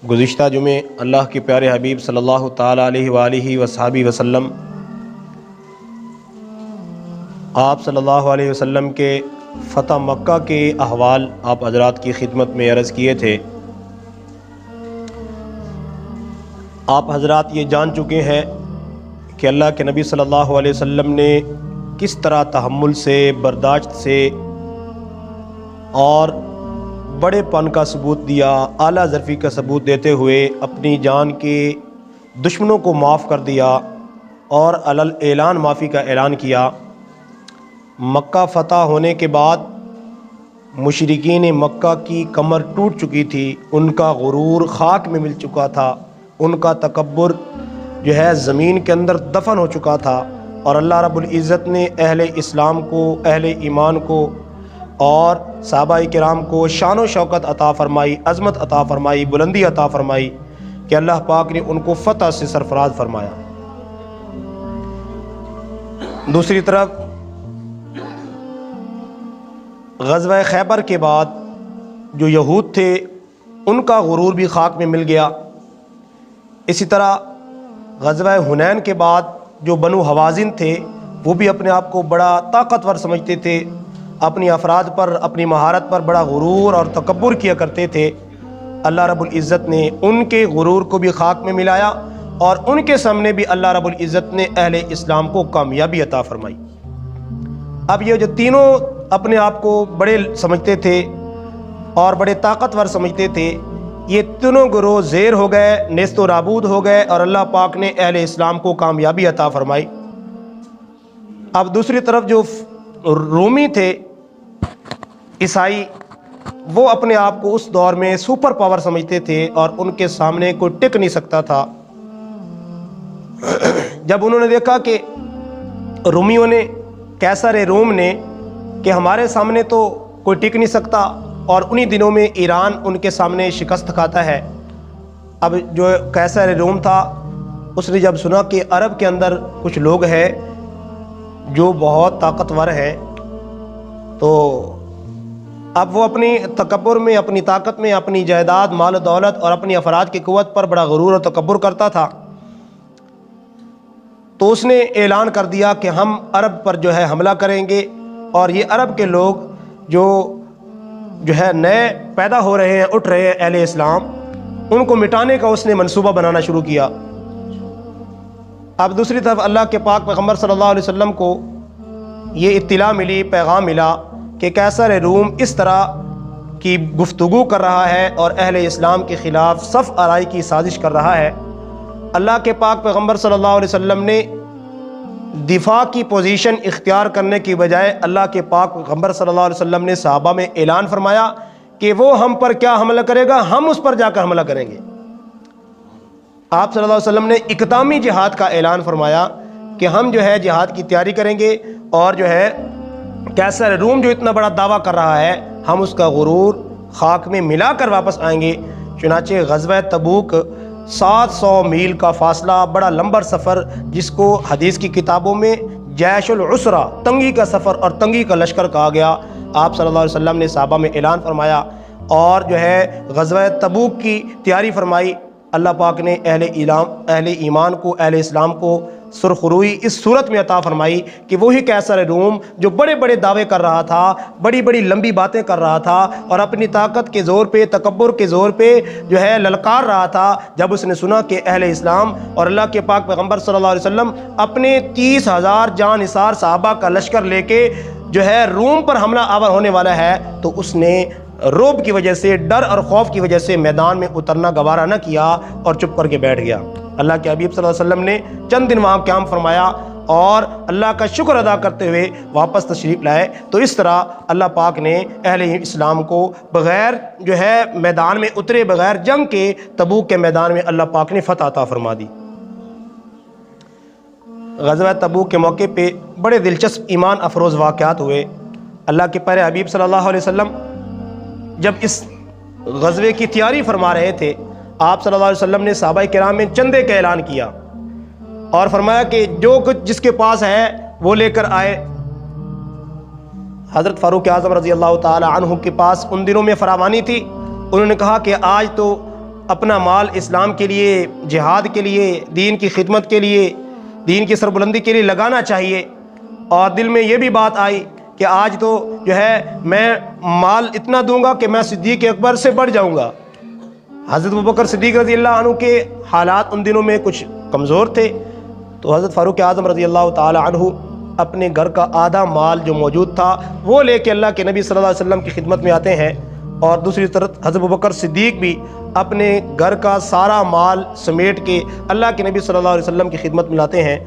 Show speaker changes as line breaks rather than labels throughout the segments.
گزشتہ جمعے اللہ کے پیارے حبیب صلی اللہ تعالیٰ علیہ وآلہ وصحبہ وسلم آپ صلی اللہ علیہ وسلم کے فتح مکہ کے احوال آپ حضرات کی خدمت میں عرض کیے تھے۔ آپ حضرات یہ جان چکے ہیں کہ اللہ کے نبی صلی اللہ علیہ وسلم نے کس طرح تحمل سے، برداشت سے اور بڑے پن کا ثبوت دیا، اعلیٰ ظرفی کا ثبوت دیتے ہوئے اپنی جان کے دشمنوں کو معاف کر دیا اور علل اعلان معافی کا اعلان کیا۔ مکہ فتح ہونے کے بعد مشرکین مکہ کی کمر ٹوٹ چکی تھی، ان کا غرور خاک میں مل چکا تھا، ان کا تکبر جو ہے زمین کے اندر دفن ہو چکا تھا، اور اللہ رب العزت نے اہل اسلام کو، اہل ایمان کو اور صحابہ کرام کو شان و شوکت عطا فرمائی، عظمت عطا فرمائی، بلندی عطا فرمائی کہ اللہ پاک نے ان کو فتح سے سرفراز فرمایا۔ دوسری طرف غزوہ خیبر کے بعد جو یہود تھے ان کا غرور بھی خاک میں مل گیا۔ اسی طرح غزوہ حنین کے بعد جو بنو حوازن تھے وہ بھی اپنے آپ کو بڑا طاقتور سمجھتے تھے، اپنی افراد پر، اپنی مہارت پر بڑا غرور اور تکبر کیا کرتے تھے۔ اللہ رب العزت نے ان کے غرور کو بھی خاک میں ملایا اور ان کے سامنے بھی اللہ رب العزت نے اہل اسلام کو کامیابی عطا فرمائی۔ اب یہ جو تینوں اپنے آپ کو بڑے سمجھتے تھے اور بڑے طاقتور سمجھتے تھے، یہ تینوں گروہ زیر ہو گئے، نیست و نابود ہو گئے اور اللہ پاک نے اہل اسلام کو کامیابی عطا فرمائی۔ اب دوسری طرف جو رومی تھے، عیسائی، وہ اپنے آپ کو اس دور میں سپر پاور سمجھتے تھے اور ان کے سامنے کوئی ٹک نہیں سکتا تھا۔ جب انہوں نے دیکھا کہ رومیوں نے، قیصر روم نے، کہ ہمارے سامنے تو کوئی ٹک نہیں سکتا، اور انہی دنوں میں ایران ان کے سامنے شکست کھاتا ہے۔ اب جو قیصر روم تھا اس نے جب سنا کہ عرب کے اندر کچھ لوگ ہیں جو بہت طاقتور ہیں، تو اب وہ اپنی تکبر میں، اپنی طاقت میں، اپنی جائیداد، مال و دولت اور اپنی افراد کی قوت پر بڑا غرور اور تکبر کرتا تھا، تو اس نے اعلان کر دیا کہ ہم عرب پر جو ہے حملہ کریں گے، اور یہ عرب کے لوگ جو ہے نئے پیدا ہو رہے ہیں، اٹھ رہے ہیں اہل اسلام، ان کو مٹانے کا اس نے منصوبہ بنانا شروع کیا۔ اب دوسری طرف اللہ کے پاک پیغمبر صلی اللہ علیہ وسلم کو یہ اطلاع ملی، پیغام ملا کہ قیصر روم اس طرح کی گفتگو کر رہا ہے اور اہل اسلام کے خلاف صف آرائی کی سازش کر رہا ہے۔ اللہ کے پاک پیغمبر صلی اللہ علیہ وسلم نے دفاع کی پوزیشن اختیار کرنے کی بجائے اللہ کے پاک پیغمبر صلی اللہ علیہ وسلم نے صحابہ میں اعلان فرمایا کہ وہ ہم پر کیا حملہ کرے گا، ہم اس پر جا کر حملہ کریں گے۔ آپ صلی اللہ علیہ وسلم نے اقدامی جہاد کا اعلان فرمایا کہ ہم جو ہے جہاد کی تیاری کریں گے، اور جو ہے قیصر روم جو اتنا بڑا دعویٰ کر رہا ہے ہم اس کا غرور خاک میں ملا کر واپس آئیں گے۔ چنانچہ غزوہ تبوک 700 میل کا فاصلہ، بڑا لمبا سفر، جس کو حدیث کی کتابوں میں جیش العسرہ، تنگی کا سفر اور تنگی کا لشکر کہا گیا۔ آپ صلی اللہ علیہ وسلم نے صحابہ میں اعلان فرمایا اور جو ہے غزوہ تبوک کی تیاری فرمائی۔ اللہ پاک نے اہل ایمان کو، اہل اسلام کو سرخروئی اس صورت میں عطا فرمائی کہ وہی قیصر روم جو بڑے بڑے دعوے کر رہا تھا، بڑی بڑی لمبی باتیں کر رہا تھا اور اپنی طاقت کے زور پہ، تکبر کے زور پہ جو ہے للکار رہا تھا، جب اس نے سنا کہ اہل اسلام اور اللہ کے پاک پیغمبر صلی اللہ علیہ وسلم اپنے 30,000 جان نثار صحابہ کا لشکر لے کے جو ہے روم پر حملہ آور ہونے والا ہے، تو اس نے رعب کی وجہ سے، ڈر اور خوف کی وجہ سے میدان میں اترنا گوارا نہ کیا اور چپ کر کے بیٹھ گیا۔ اللہ کے حبیب صلی اللہ علیہ وسلم نے چند دن وہاں قیام فرمایا اور اللہ کا شکر ادا کرتے ہوئے واپس تشریف لائے۔ تو اس طرح اللہ پاک نے اہل اسلام کو بغیر جو ہے میدان میں اترے، بغیر جنگ کے تبوک کے میدان میں اللہ پاک نے فتح عطا فرما دی۔ غزوہ تبوک کے موقع پہ بڑے دلچسپ ایمان افروز واقعات ہوئے۔ اللہ کے پیارے حبیب صلی اللہ علیہ وسلم جب اس غزوے کی تیاری فرما رہے تھے، آپ صلی اللہ علیہ وسلم نے صحابہ کرام میں چندے کا اعلان کیا اور فرمایا کہ جو کچھ جس کے پاس ہے وہ لے کر آئے۔ حضرت فاروق اعظم رضی اللہ تعالی عنہ کے پاس ان دنوں میں فراوانی تھی، انہوں نے کہا کہ آج تو اپنا مال اسلام کے لیے، جہاد کے لیے، دین کی خدمت کے لیے، دین کی سربلندی کے لیے لگانا چاہیے۔ اور دل میں یہ بھی بات آئی کہ آج تو جو ہے میں مال اتنا دوں گا کہ میں صدیق اکبر سے بڑھ جاؤں گا۔ حضرت ابوبکر صدیق رضی اللہ عنہ کے حالات ان دنوں میں کچھ کمزور تھے، تو حضرت فاروق اعظم رضی اللہ تعالی عنہ اپنے گھر کا آدھا مال جو موجود تھا وہ لے کے اللہ کے نبی صلی اللہ علیہ وسلم کی خدمت میں آتے ہیں، اور دوسری طرف حضرت ابوبکر صدیق بھی اپنے گھر کا سارا مال سمیٹ کے اللہ کے نبی صلی اللہ علیہ وسلم کی خدمت میں لاتے ہیں۔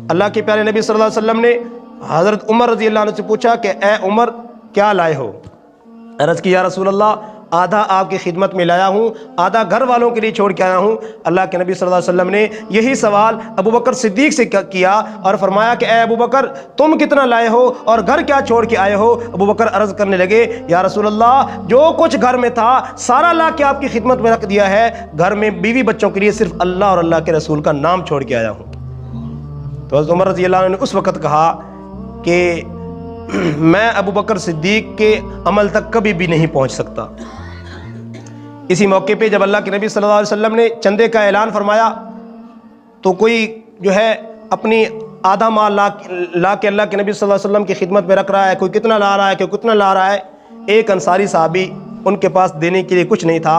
اللہ کے پیارے نبی صلی اللہ علیہ وسلم نے حضرت عمر رضی اللہ عنہ سے پوچھا کہ اے عمر کیا لائے ہو؟ عرض کی یا رسول اللہ آدھا آپ کی خدمت میں لایا ہوں، آدھا گھر والوں کے لیے چھوڑ کے آیا ہوں۔ اللہ کے نبی صلی اللہ علیہ وسلم نے یہی سوال ابوبکر صدیق سے کیا اور فرمایا کہ اے ابوبکر تم کتنا لائے ہو اور گھر کیا چھوڑ کے آئے ہو؟ ابوبکر عرض کرنے لگے یا رسول اللہ جو کچھ گھر میں تھا سارا لا کے آپ کی خدمت میں رکھ دیا ہے، گھر میں بیوی بچوں کے لیے صرف اللہ اور اللہ کے رسول کا نام چھوڑ کے آیا ہوں۔ تو حضرت عمر رضی اللہ عنہ نے اس وقت کہا کہ میں ابوبکر صدیق کے عمل تک کبھی بھی نہیں پہنچ سکتا۔ اسی موقع پہ جب اللہ کے نبی صلی اللہ علیہ وسلم نے چندے کا اعلان فرمایا تو کوئی جو ہے اپنی آدھا مال لا کے اللہ کے نبی صلی اللہ علیہ وسلم کی خدمت میں رکھ رہا ہے، کوئی کتنا لا رہا ہے، کوئی کتنا لا رہا ہے۔ ایک انصاری صحابی ان کے پاس دینے کے لیے کچھ نہیں تھا،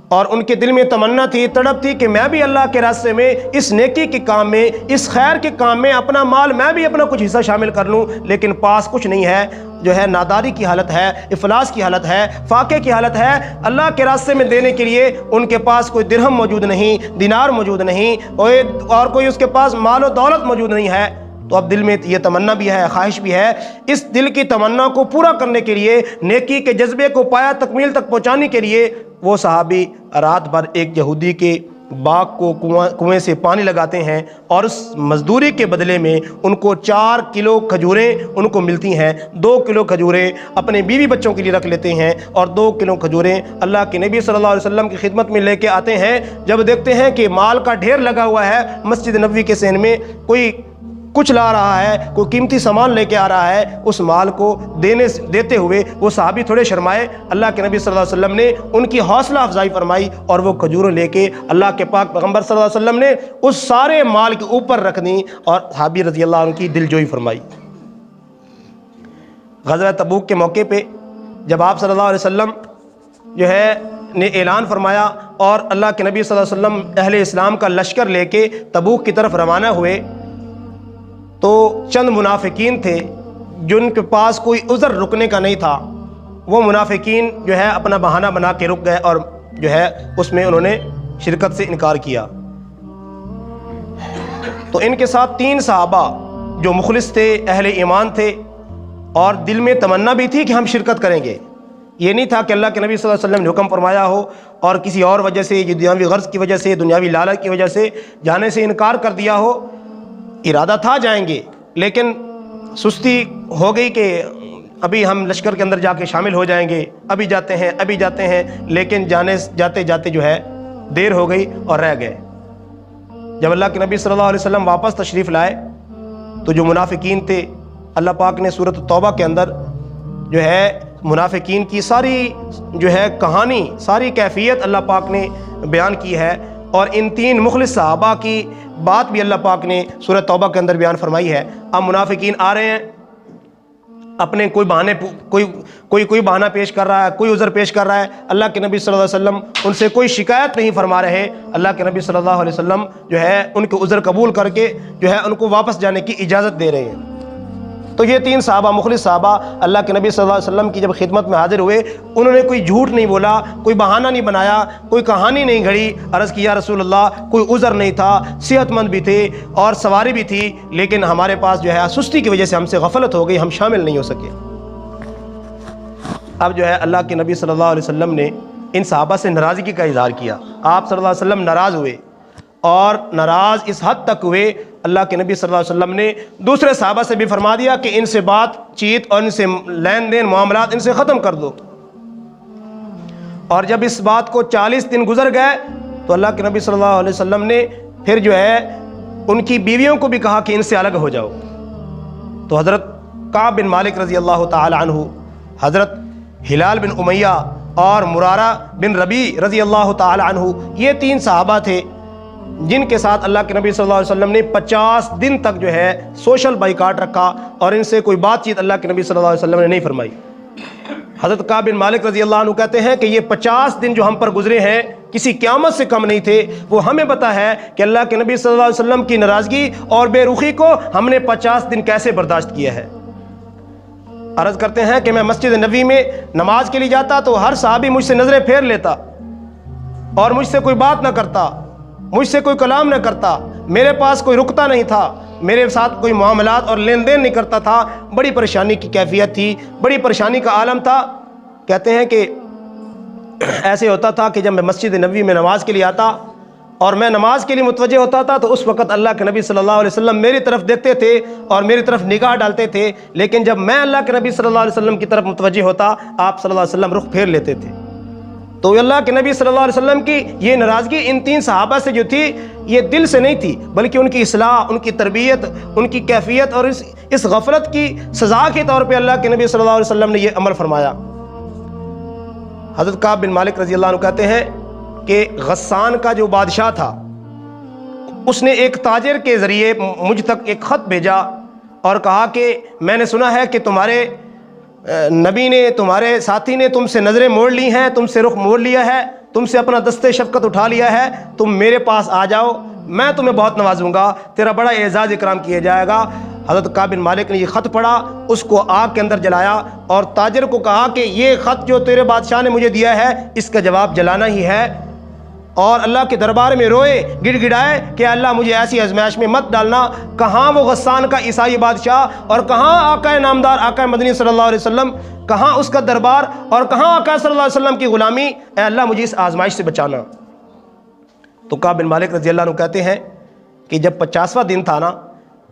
اور ان کے دل میں تمنا تھی، تڑپ تھی کہ میں بھی اللہ کے راستے میں اس نیکی کے کام میں، اس خیر کے کام میں اپنا مال میں بھی اپنا کچھ حصہ شامل کر لوں، لیکن پاس کچھ نہیں ہے، جو ہے ناداری کی حالت ہے، افلاس کی حالت ہے، فاقے کی حالت ہے۔ اللہ کے راستے میں دینے کے لیے ان کے پاس کوئی درہم موجود نہیں، دینار موجود نہیں، اور کوئی اس کے پاس مال و دولت موجود نہیں ہے۔ تو اب دل میں یہ تمنا بھی ہے، خواہش بھی ہے، اس دل کی تمنا کو پورا کرنے کے لیے، نیکی کے جذبے کو پایا تکمیل تک پہنچانے کے لیے وہ صحابی رات بھر ایک یہودی کے باغ کو کنویں سے پانی لگاتے ہیں، اور اس مزدوری کے بدلے میں ان کو 4 کلو کھجوریں ان کو ملتی ہیں۔ 2 کلو کھجوریں اپنے بیوی بچوں کے لیے رکھ لیتے ہیں، اور 2 کلو کھجوریں اللہ کے نبی صلی اللہ علیہ وسلم کی خدمت میں لے کے آتے ہیں۔ جب دیکھتے ہیں کہ مال کا ڈھیر لگا ہوا ہے مسجد نبوی کے صحن میں، کوئی کچھ لا رہا ہے، کوئی قیمتی سامان لے کے آ رہا ہے، اس مال کو دیتے ہوئے وہ صحابی تھوڑے شرمائے۔ اللہ کے نبی صلی اللہ علیہ وسلم نے ان کی حوصلہ افزائی فرمائی، اور وہ کھجوریں لے کے اللہ کے پاک پیغمبر صلی اللہ علیہ وسلم نے اس سارے مال کے اوپر رکھ دیں، اور صحابی رضی اللہ عنہ کی دلجوئی فرمائی۔ غزوہ تبوک کے موقع پہ جب آپ صلی اللہ علیہ وسلم جو ہے نے اعلان فرمایا اور اللہ کے نبی صلی اللہ علیہ وسلم اہل اسلام کا لشکر لے کے تبوک کی طرف روانہ ہوئے، تو چند منافقین تھے جن کے پاس کوئی عذر رکنے کا نہیں تھا، وہ منافقین جو ہے اپنا بہانہ بنا کے رک گئے، اور جو ہے اس میں انہوں نے شرکت سے انکار کیا۔ تو ان کے ساتھ 3 صحابہ جو مخلص تھے، اہل ایمان تھے، اور دل میں تمنا بھی تھی کہ ہم شرکت کریں گے۔ یہ نہیں تھا کہ اللہ کے نبی صلی اللہ علیہ وسلم نے حکم فرمایا ہو اور کسی اور وجہ سے، دنیاوی غرض کی وجہ سے، دنیاوی لالچ کی وجہ سے جانے سے انکار کر دیا ہو۔ ارادہ تھا جائیں گے، لیکن سستی ہو گئی کہ ابھی ہم لشکر کے اندر جا کے شامل ہو جائیں گے، ابھی جاتے ہیں، لیکن جاتے جاتے جو ہے دیر ہو گئی اور رہ گئے۔ جب اللہ کے نبی صلی اللہ علیہ وسلم واپس تشریف لائے تو جو منافقین تھے، اللہ پاک نے سورۃ توبہ کے اندر جو ہے منافقین کی ساری جو ہے کہانی، ساری کیفیت اللہ پاک نے بیان کی ہے، اور ان 3 مخلص صحابہ کی بات بھی اللہ پاک نے سورۃ توبہ کے اندر بیان فرمائی ہے۔ اب منافقین آ رہے ہیں، اپنے کوئی بہانہ پیش کر رہا ہے، کوئی عذر پیش کر رہا ہے، اللہ کے نبی صلی اللہ علیہ وسلم ان سے کوئی شکایت نہیں فرما رہے۔ اللہ کے نبی صلی اللہ علیہ وسلم جو ہے ان کے عذر قبول کر کے جو ہے ان کو واپس جانے کی اجازت دے رہے ہیں۔ تو یہ 3 صحابہ، مخلص صحابہ، اللہ کے نبی صلی اللہ علیہ وسلم کی جب خدمت میں حاضر ہوئے، انہوں نے کوئی جھوٹ نہیں بولا، کوئی بہانہ نہیں بنایا، کوئی کہانی نہیں گھڑی۔ عرض کی یا رسول اللہ کوئی عذر نہیں تھا، صحت مند بھی تھے اور سواری بھی تھی، لیکن ہمارے پاس جو ہے سستی کی وجہ سے ہم سے غفلت ہو گئی، ہم شامل نہیں ہو سکے۔ اب جو ہے اللہ کے نبی صلی اللہ علیہ وسلم نے ان صحابہ سے ناراضگی کا اظہار کیا۔ آپ صلی اللہ علیہ وسلم ناراض ہوئے، اور ناراض اس حد تک ہوئے اللہ کے نبی صلی اللہ علیہ وسلم نے دوسرے صحابہ سے بھی فرما دیا کہ ان سے بات چیت اور ان سے لین دین معاملات ان سے ختم کر دو۔ اور جب اس بات کو 40 دن گزر گئے تو اللہ کے نبی صلی اللہ علیہ وسلم نے پھر جو ہے ان کی بیویوں کو بھی کہا کہ ان سے الگ ہو جاؤ۔ تو حضرت کعب بن مالک رضی اللہ تعالی عنہ، حضرت ہلال بن امیہ اور مرارہ بن ربی رضی اللہ تعالی عنہ، یہ 3 صحابہ تھے جن کے ساتھ اللہ کے نبی صلی اللہ علیہ وسلم نے 50 دن تک جو ہے سوشل بائیکاٹ رکھا اور ان سے کوئی بات چیت اللہ کے نبی صلی اللہ علیہ وسلم نے نہیں فرمائی۔ حضرت کعب بن مالک رضی اللہ عنہ کہتے ہیں کہ یہ 50 دن جو ہم پر گزرے ہیں کسی قیامت سے کم نہیں تھے۔ وہ ہمیں پتہ ہے کہ اللہ کے نبی صلی اللہ علیہ وسلم کی ناراضگی اور بے رخی کو ہم نے 50 دن کیسے برداشت کیا ہے۔ عرض کرتے ہیں کہ میں مسجد نبوی میں نماز کے لیے جاتا تو ہر صحابی مجھ سے نظریں پھیر لیتا اور مجھ سے کوئی بات نہ کرتا، مجھ سے کوئی کلام نہ کرتا، میرے پاس کوئی رکتا نہیں تھا، میرے ساتھ کوئی معاملات اور لین دین نہیں کرتا تھا۔ بڑی پریشانی کی کیفیت تھی، بڑی پریشانی کا عالم تھا۔ کہتے ہیں کہ ایسے ہوتا تھا کہ جب میں مسجد نبوی میں نماز کے لیے آتا اور میں نماز کے لیے متوجہ ہوتا تھا تو اس وقت اللہ کے نبی صلی اللہ علیہ وسلم میری طرف دیکھتے تھے اور میری طرف نگاہ ڈالتے تھے، لیکن جب میں اللہ کے نبی صلی اللہ علیہ وسلم کی طرف متوجہ ہوتا آپ صلی اللہ علیہ وسلم رخ پھیر لیتے تھے۔ تو اللہ کے نبی صلی اللہ علیہ وسلم کی یہ ناراضگی ان 3 صحابہ سے جو تھی یہ دل سے نہیں تھی، بلکہ ان کی اصلاح، ان کی تربیت، ان کی کیفیت اور اس غفلت کی سزا کے طور پہ اللہ کے نبی صلی اللہ علیہ وسلم نے یہ عمل فرمایا۔ حضرت کعب بن مالک رضی اللہ عنہ کہتے ہیں کہ غسان کا جو بادشاہ تھا اس نے ایک تاجر کے ذریعے مجھ تک ایک خط بھیجا اور کہا کہ میں نے سنا ہے کہ تمہارے نبی نے، تمہارے ساتھی نے تم سے نظریں موڑ لی ہیں، تم سے رخ موڑ لیا ہے، تم سے اپنا دست شفقت اٹھا لیا ہے، تم میرے پاس آ جاؤ، میں تمہیں بہت نوازوں گا، تیرا بڑا اعزاز اکرام کیا جائے گا۔ حضرت کعب بن مالک نے یہ خط پڑھا، اس کو آگ کے اندر جلایا اور تاجر کو کہا کہ یہ خط جو تیرے بادشاہ نے مجھے دیا ہے اس کا جواب جلانا ہی ہے، اور اللہ کے دربار میں روئے، گڑ گڑائے کہ اللہ مجھے ایسی آزمائش میں مت ڈالنا۔ کہاں وہ غسان کا عیسائی بادشاہ اور کہاں آقا نامدار آقا مدنی صلی اللہ علیہ وسلم، کہاں اس کا دربار اور کہاں آقا صلی اللہ علیہ وسلم کی غلامی، اے اللہ مجھے اس آزمائش سے بچانا۔ تو کعب بن مالک رضی اللہ عنہ کہتے ہیں کہ جب 50واں دن تھا نا،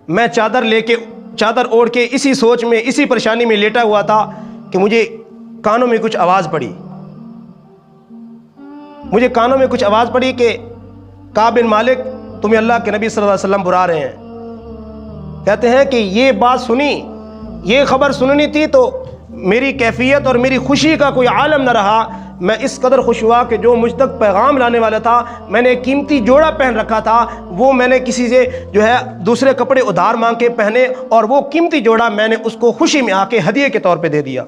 میں چادر اوڑھ کے اسی سوچ میں، اسی پریشانی میں لیٹا ہوا تھا کہ مجھے کانوں میں کچھ آواز پڑی، مجھے کانوں میں کچھ آواز پڑی کہ کعب بن مالک تمہیں اللہ کے نبی صلی اللہ علیہ وسلم بلا رہے ہیں۔ کہتے ہیں کہ یہ بات سنی، یہ خبر سننی تھی تو میری کیفیت اور میری خوشی کا کوئی عالم نہ رہا۔ میں اس قدر خوش ہوا کہ جو مجھ تک پیغام لانے والا تھا، میں نے قیمتی جوڑا پہن رکھا تھا، وہ میں نے کسی سے جو ہے دوسرے کپڑے ادھار مانگ کے پہنے اور وہ قیمتی جوڑا میں نے اس کو خوشی میں آ کے ہدیے کے طور پہ دے دیا۔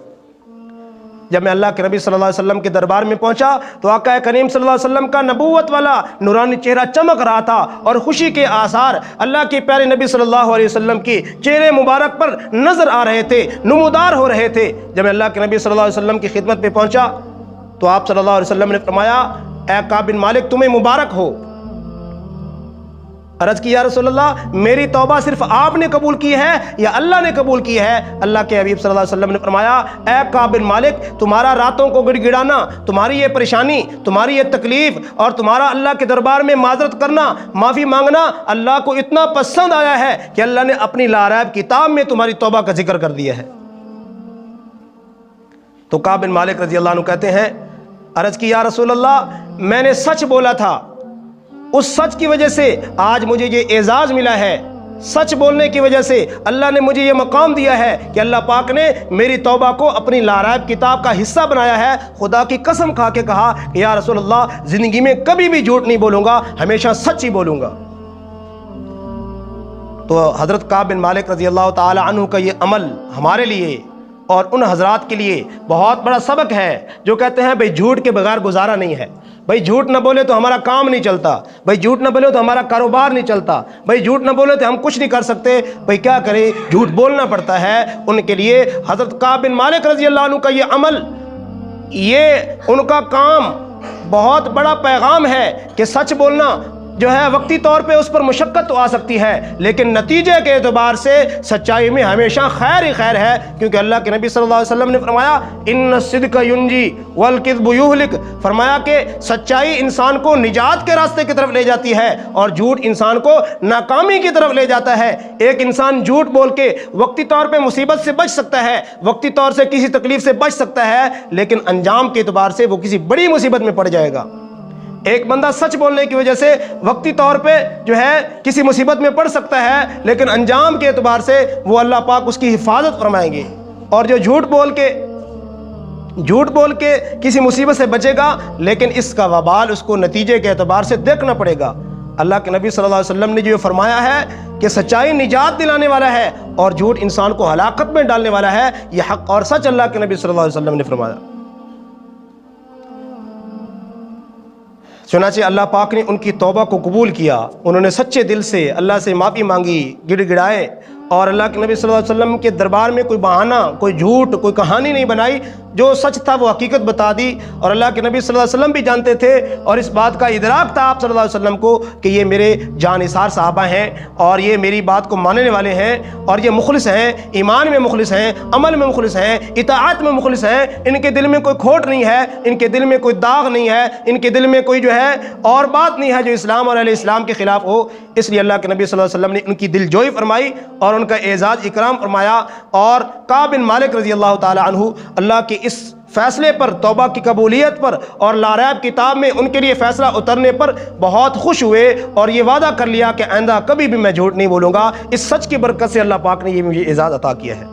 جب میں اللہ کے نبی صلی اللہ علیہ وسلم کے دربار میں پہنچا تو آقا کریم صلی اللہ علیہ وسلم کا نبوت والا نورانی چہرہ چمک رہا تھا اور خوشی کے آثار اللہ کے پیارے نبی صلی اللہ علیہ وسلم کے چہرے مبارک پر نظر آ رہے تھے، نمودار ہو رہے تھے۔ جب میں اللہ کے نبی صلی اللہ علیہ وسلم کی خدمت میں پہنچا تو آپ صلی اللہ علیہ وسلم نے فرمایا، اے کعب بن مالک تمہیں مبارک ہو۔ عرض کی یا رسول اللہ میری توبہ صرف آپ نے قبول کی ہے یا اللہ نے قبول کی ہے؟ اللہ کے حبیب صلی اللہ علیہ وسلم نے فرمایا، اے کعب بن مالک تمہارا راتوں کو گڑ گڑانا، تمہاری یہ پریشانی، تمہاری یہ تکلیف اور تمہارا اللہ کے دربار میں معذرت کرنا، معافی مانگنا اللہ کو اتنا پسند آیا ہے کہ اللہ نے اپنی لاریب کتاب میں تمہاری توبہ کا ذکر کر دیا ہے۔ تو کعب بن مالک رضی اللہ عنہ کہتے ہیں، عرض کی یا رسول اللہ میں نے سچ بولا تھا، اس سچ کی وجہ سے آج مجھے یہ اعزاز ملا ہے، سچ بولنے کی وجہ سے اللہ نے مجھے یہ مقام دیا ہے کہ اللہ پاک نے میری توبہ کو اپنی لاریب کتاب کا حصہ بنایا ہے۔ خدا کی قسم کھا کے کہا کہ یا رسول اللہ زندگی میں کبھی بھی جھوٹ نہیں بولوں گا، ہمیشہ سچ ہی بولوں گا۔ تو حضرت کعب بن مالک رضی اللہ تعالی عنہ کا یہ عمل ہمارے لیے اور ان حضرات کے لیے بہت بڑا سبق ہے جو کہتے ہیں بھئی جھوٹ کے بغیر گزارا نہیں ہے، بھئی جھوٹ نہ بولے تو ہمارا کام نہیں چلتا، بھئی جھوٹ نہ بولے تو ہمارا کاروبار نہیں چلتا، بھئی جھوٹ نہ بولے تو ہم کچھ نہیں کر سکتے، بھئی کیا کریں، جھوٹ بولنا پڑتا ہے۔ ان کے لیے حضرت کعب بن مالک رضی اللہ عنہ کا یہ عمل، یہ ان کا کام بہت بڑا پیغام ہے کہ سچ بولنا جو ہے وقتی طور پہ اس پر مشقت تو آ سکتی ہے لیکن نتیجے کے اعتبار سے سچائی میں ہمیشہ خیر ہی خیر ہے، کیونکہ اللہ کے نبی صلی اللہ علیہ وسلم نے فرمایا ان الصدق ینجی والکذب یہلک، فرمایا کہ سچائی انسان کو نجات کے راستے کی طرف لے جاتی ہے اور جھوٹ انسان کو ناکامی کی طرف لے جاتا ہے۔ ایک انسان جھوٹ بول کے وقتی طور پہ مصیبت سے بچ سکتا ہے، وقتی طور سے کسی تکلیف سے بچ سکتا ہے، لیکن انجام کے اعتبار سے وہ کسی بڑی مصیبت میں پڑ جائے گا۔ ایک بندہ سچ بولنے کی وجہ سے وقتی طور پہ جو ہے کسی مصیبت میں پڑ سکتا ہے لیکن انجام کے اعتبار سے وہ اللہ پاک اس کی حفاظت فرمائیں گے۔ اور جو جھوٹ بول کے جھوٹ بول کے کسی مصیبت سے بچے گا، لیکن اس کا وبال اس کو نتیجے کے اعتبار سے دیکھنا پڑے گا۔ اللہ کے نبی صلی اللہ علیہ وسلم نے جو فرمایا ہے کہ سچائی نجات دلانے والا ہے اور جھوٹ انسان کو ہلاکت میں ڈالنے والا ہے، یہ حق اور سچ اللہ کے نبی صلی اللہ علیہ وسلم نے فرمایا۔ چنانچہ اللہ پاک نے ان کی توبہ کو قبول کیا، انہوں نے سچے دل سے اللہ سے معافی مانگی، گڑ گڑائے، اور اللہ کے نبی صلی اللہ علیہ وسلم کے دربار میں کوئی بہانہ، کوئی جھوٹ، کوئی کہانی نہیں بنائی، جو سچ تھا وہ حقیقت بتا دی۔ اور اللہ کے نبی صلی اللہ علیہ وسلم بھی جانتے تھے اور اس بات کا ادراک تھا آپ صلی اللہ علیہ وسلم کو کہ یہ میرے جانثار صحابہ ہیں اور یہ میری بات کو ماننے والے ہیں اور یہ مخلص ہیں، ایمان میں مخلص ہیں، عمل میں مخلص ہیں، اطاعت میں مخلص ہیں، ان کے دل میں کوئی کھوٹ نہیں ہے، ان کے دل میں کوئی داغ نہیں ہے، ان کے دل میں کوئی جو ہے اور بات نہیں ہے جو اسلام اور اہل اسلام کے خلاف ہو۔ اس لیے اللہ کے نبی صلی اللہ علیہ وسلم نے ان کی دل جوئی فرمائی اور ان کا اعزاز اکرام فرمایا، اور کعب بن مالک رضی اللہ تعالی عنہ اللہ کے اس فیصلے پر، توبہ کی قبولیت پر اور لاریب کتاب میں ان کے لیے فیصلہ اترنے پر بہت خوش ہوئے اور یہ وعدہ کر لیا کہ آئندہ کبھی بھی میں جھوٹ نہیں بولوں گا۔ اس سچ کی برکت سے اللہ پاک نے یہ مجھے اعزاز عطا کیا ہے۔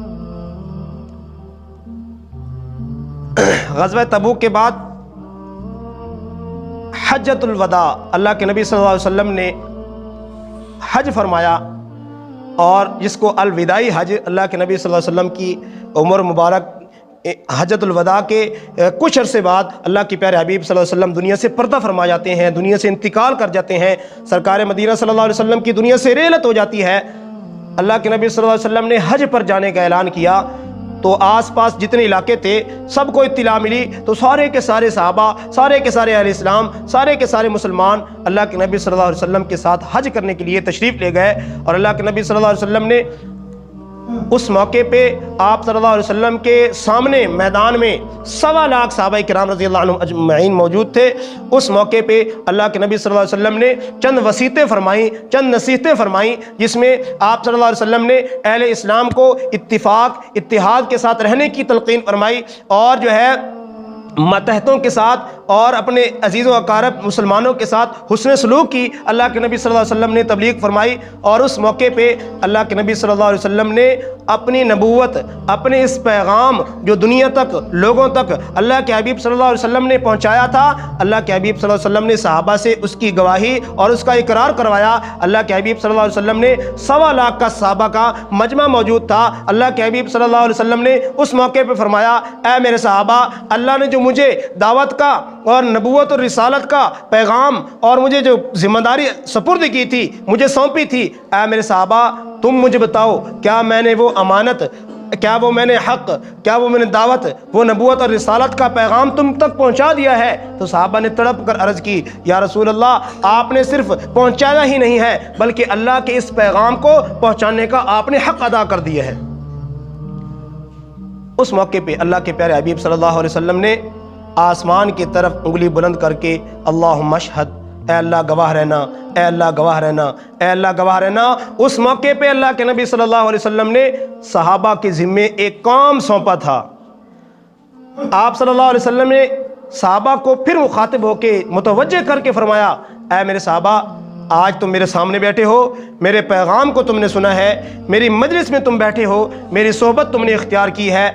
غزوہ تبوک کے بعد حجۃ الوداع، اللہ کے نبی صلی اللہ علیہ وسلم نے حج فرمایا، اور جس کو الوداعی حج، اللہ کے نبی صلی اللہ علیہ وسلم کی عمر مبارک حجۃ الوداع کے کچھ عرصے بعد اللہ کے پیارے حبیب صلی اللہ علیہ وسلم دنیا سے پردہ فرما جاتے ہیں، دنیا سے انتقال کر جاتے ہیں، سرکار مدینہ صلی اللہ علیہ وسلم کی دنیا سے رحلت ہو جاتی ہے۔ اللہ کے نبی صلی اللہ علیہ وسلم نے حج پر جانے کا اعلان کیا تو آس پاس جتنے علاقے تھے سب کو اطلاع ملی، تو سارے کے سارے صحابہ، سارے کے سارے اہل اسلام، سارے کے سارے مسلمان اللہ کے نبی صلی اللہ علیہ وسلم کے ساتھ حج کرنے کے لیے تشریف لے گئے۔ اور اللہ کے نبی صلی اللہ علیہ وسلم نے اس موقع پہ آپ صلی اللہ علیہ وسلم کے سامنے میدان میں 1.25 لاکھ صحابہ کرام رضی اللہ عنہم اجمعین موجود تھے۔ اس موقع پہ اللہ کے نبی صلی اللہ علیہ وسلم نے چند وصیتیں فرمائیں، چند نصیحتیں فرمائیں، جس میں آپ صلی اللہ علیہ وسلم نے اہل اسلام کو اتفاق، اتحاد کے ساتھ رہنے کی تلقین فرمائی، اور جو ہے ماتحتوں کے ساتھ اور اپنے عزیز و اقارب مسلمانوں کے ساتھ حسن سلوک کی اللہ کے نبی صلی اللہ علیہ وسلم نے تبلیغ فرمائی۔ اور اس موقع پہ اللہ کے نبی صلی اللہ علیہ وسلم نے اپنی نبوت، اپنے اس پیغام جو دنیا تک، لوگوں تک اللہ کے حبیب صلی اللہ علیہ وسلم نے پہنچایا تھا، اللہ کے حبیب صلی اللہ علیہ وسلم نے صحابہ سے اس کی گواہی اور اس کا اقرار کروایا۔ اللہ کے حبیب صلی اللہ علیہ وسلم نے 1.25 لاکھ کا صحابہ کا مجمع موجود تھا۔ اللہ کے حبیب صلی اللہ علیہ وسلم نے اس موقع پہ فرمایا، اے میرے صحابہ، اللہ نے جو مجھے دعوت کا اور نبوت اور رسالت کا پیغام اور مجھے جو ذمہ داری سپرد کی تھی، مجھے سونپی تھی، اے میرے صحابہ تم مجھے بتاؤ، کیا میں نے وہ امانت، کیا وہ میں نے حق، کیا وہ میں نے دعوت، وہ نبوت اور رسالت کا پیغام تم تک پہنچا دیا ہے؟ تو صحابہ نے تڑپ کر عرض کی، یا رسول اللہ، آپ نے صرف پہنچایا ہی نہیں ہے بلکہ اللہ کے اس پیغام کو پہنچانے کا آپ نے حق ادا کر دیا ہے۔ اس موقع پہ اللہ کے پیارے حبیب صلی اللہ علیہ وسلم نے آسمان کی طرف انگلی بلند کر کے اللہم اشہد، اے اللہ گواہ رہنا، اے اللہ گواہ رہنا، اے اللہ گواہ رہنا۔ اس موقع پہ اللہ کے نبی صلی اللہ علیہ وسلم نے صحابہ کے ذمے ایک کام سونپا تھا۔ آپ صلی اللہ علیہ وسلم نے صحابہ کو پھر مخاطب ہو کے متوجہ کر کے فرمایا، اے میرے صحابہ، آج تم میرے سامنے بیٹھے ہو، میرے پیغام کو تم نے سنا ہے، میری مجلس میں تم بیٹھے ہو، میری صحبت تم نے اختیار کی ہے،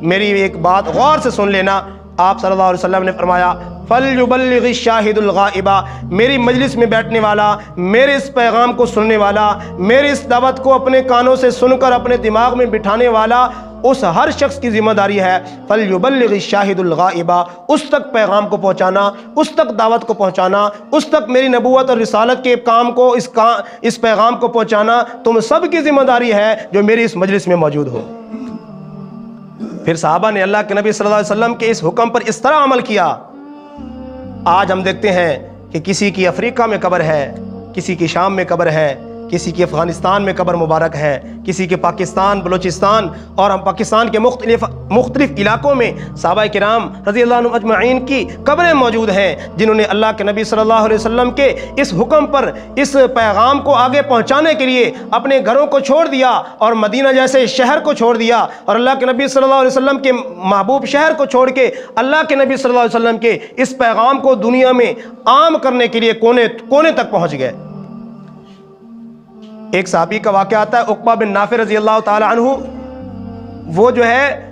میری ایک بات غور سے سن لینا۔ آپ صلی اللہ علیہ وسلم نے فرمایا، فَلْيُبَلِّغِ الشَّاهِدُ الْغَائِبَ، میری مجلس میں بیٹھنے والا، میرے اس پیغام کو سننے والا، میری اس دعوت کو اپنے کانوں سے سن کر اپنے دماغ میں بٹھانے والا، اس ہر شخص کی ذمہ داری ہے فَلْيُبَلِّغِ الشَّاهِدُ الْغَائِبَ، اس تک پیغام کو پہنچانا، اس تک دعوت کو پہنچانا، اس تک میری نبوت اور رسالت کے کام کو، اس پیغام کو پہنچانا تم سب کی ذمہ داری ہے جو میری اس مجلس میں موجود ہو۔ پھر صحابہ نے اللہ کے نبی صلی اللہ علیہ وسلم کے اس حکم پر اس طرح عمل کیا۔ آج ہم دیکھتے ہیں کہ کسی کی افریقہ میں قبر ہے، کسی کی شام میں قبر ہے، کسی کی افغانستان میں قبر مبارک ہے، کسی کے پاکستان، بلوچستان اور ہم پاکستان کے مختلف علاقوں میں صحابہ کرام رضی اللہ عنہم اجمعین کی قبریں موجود ہیں، جنہوں نے اللہ کے نبی صلی اللہ علیہ وسلم کے اس حکم پر، اس پیغام کو آگے پہنچانے کے لیے اپنے گھروں کو چھوڑ دیا اور مدینہ جیسے شہر کو چھوڑ دیا، اور اللہ کے نبی صلی اللہ علیہ وسلم کے محبوب شہر کو چھوڑ کے اللہ کے نبی صلی اللہ علیہ وسلم کے اس پیغام کو دنیا میں عام کرنے کے لیے کونے تک پہنچ گئے۔ ایک صحابی کا واقعہ آتا ہے، عقبہ بن نافع رضی اللہ تعالی عنہ، وہ جو ہے